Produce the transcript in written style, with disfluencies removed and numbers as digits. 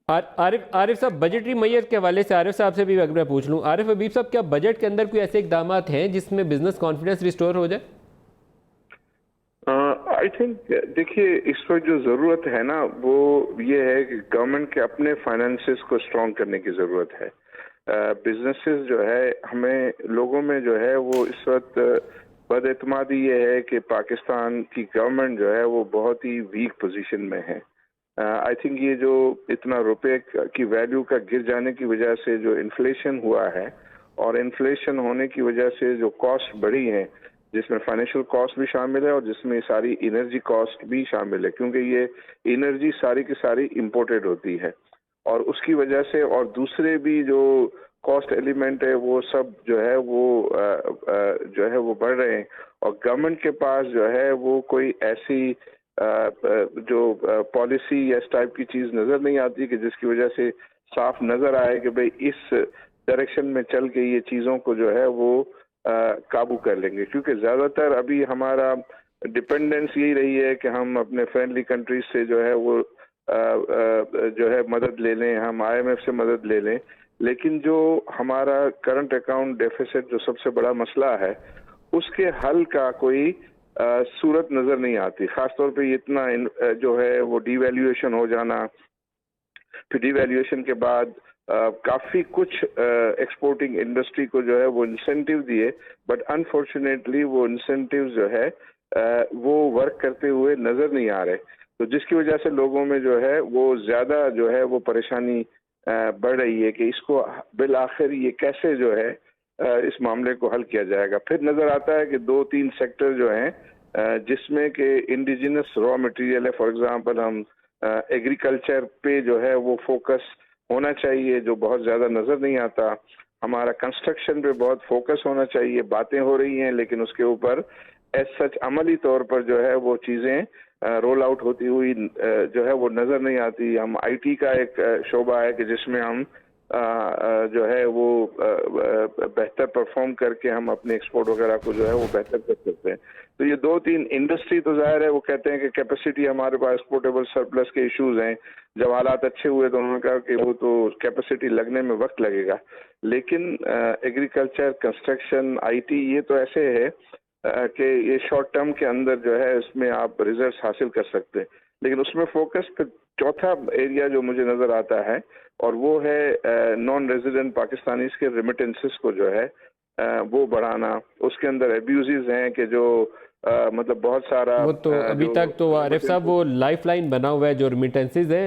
عارف صاحب، بجٹری معیت کے حوالے سے عارف صاحب سے بھی اگر میں پوچھ لوں، عارف حبیب صاحب، کیا بجٹ کے اندر کوئی ایسے اقدامات ہیں جس میں بزنس کانفیڈنس ریسٹور ہو جائے؟ آئی تھنک دیکھیے اس وقت جو ضرورت ہے نا وہ یہ ہے کہ گورنمنٹ کے اپنے فائنانسز کو اسٹرانگ کرنے کی ضرورت ہے. بزنسز جو ہے ہمیں لوگوں میں جو ہے وہ اس وقت بد اعتمادی یہ ہے کہ پاکستان کی گورنمنٹ جو ہے وہ بہت ہی ویک پوزیشن میں ہے. آئی تھنک یہ جو اتنا روپے کی ویلیو کا گر جانے کی وجہ سے جو انفلیشن ہوا ہے اور انفلیشن ہونے کی وجہ سے جو کاسٹ بڑھی ہیں، جس میں فائنینشیل کاسٹ بھی شامل ہے اور جس میں ساری انرجی کاسٹ بھی شامل ہے، کیونکہ یہ انرجی ساری کی ساری امپورٹڈ ہوتی ہے اور اس کی وجہ سے اور دوسرے بھی جو کاسٹ ایلیمنٹ ہے وہ سب جو ہے وہ بڑھ رہے ہیں اور گورنمنٹ کے پاس جو ہے وہ کوئی ایسی جو پالیسی یا اس ٹائپ کی چیز نظر نہیں آتی کہ جس کی وجہ سے صاف نظر آئے کہ بھئی اس ڈائریکشن میں چل کے یہ چیزوں کو جو ہے وہ قابو کر لیں گے. کیونکہ زیادہ تر ابھی ہمارا ڈپینڈنس یہی رہی ہے کہ ہم اپنے فرینڈلی کنٹریز سے جو ہے وہ جو ہے مدد لے لیں، ہم آئی ایم ایف سے مدد لے لیں، لیکن جو ہمارا کرنٹ اکاؤنٹ ڈیفیسٹ جو سب سے بڑا مسئلہ ہے اس کے حل کا کوئی صورت نظر نہیں آتی. خاص طور پہ اتنا جو ہے وہ ڈی ویلیویشن ہو جانا، پھر ڈی ویلیویشن کے بعد کافی کچھ ایکسپورٹنگ انڈسٹری کو جو ہے وہ انسینٹیو دیے، بٹ انفارچونیٹلی وہ انسینٹیو جو ہے وہ ورک کرتے ہوئے نظر نہیں آ رہے، تو جس کی وجہ سے لوگوں میں جو ہے وہ زیادہ جو ہے وہ پریشانی بڑھ رہی ہے کہ اس کو بالآخر یہ کیسے جو ہے اس معاملے کو حل کیا جائے گا. پھر نظر آتا ہے کہ 2-3 سیکٹر جو ہیں جس میں کہ انڈیجنس را مٹیریل ہے، فار ایگزامپل ہم ایگریکلچر پہ جو ہے وہ فوکس ہونا چاہیے جو بہت زیادہ نظر نہیں آتا. ہمارا کنسٹرکشن پہ بہت فوکس ہونا چاہیے، باتیں ہو رہی ہیں لیکن اس کے اوپر ایز سچ عملی طور پر جو ہے وہ چیزیں رول آؤٹ ہوتی ہوئی جو ہے وہ نظر نہیں آتی. ہم آئی ٹی کا ایک شعبہ ہے کہ جس میں ہم جو ہے وہ بہتر پرفارم کر کے ہم اپنے ایکسپورٹ وغیرہ کو جو ہے وہ بہتر کر سکتے ہیں. تو یہ 2-3 انڈسٹری تو ظاہر ہے وہ کہتے ہیں کہ کیپیسٹی ہمارے پاس ایکسپورٹیبل سرپلس کے ایشوز ہیں. جب حالات اچھے ہوئے تو انہوں نے کہا کہ وہ تو کیپیسٹی لگنے میں وقت لگے گا، لیکن ایگریکلچر، کنسٹرکشن، آئی ٹی یہ تو ایسے ہے کہ یہ شارٹ ٹرم کے اندر جو ہے اس میں آپ ریزلٹس حاصل کر سکتے ہیں. لیکن اس میں فوکس پھر چوتھا ایریا جو مجھے نظر آتا ہے اور وہ ہے نان ریزیڈنٹ پاکستانیز کے ریمیٹنسز کو جو ہے وہ بڑھانا. اس کے اندر ایبیوزز ہیں کہ جو مطلب بہت سارا وہ تو ابھی تک تو عارف صاحب وہ لائف لائن بنا ہوا ہے جو ریمیٹنسز ہے.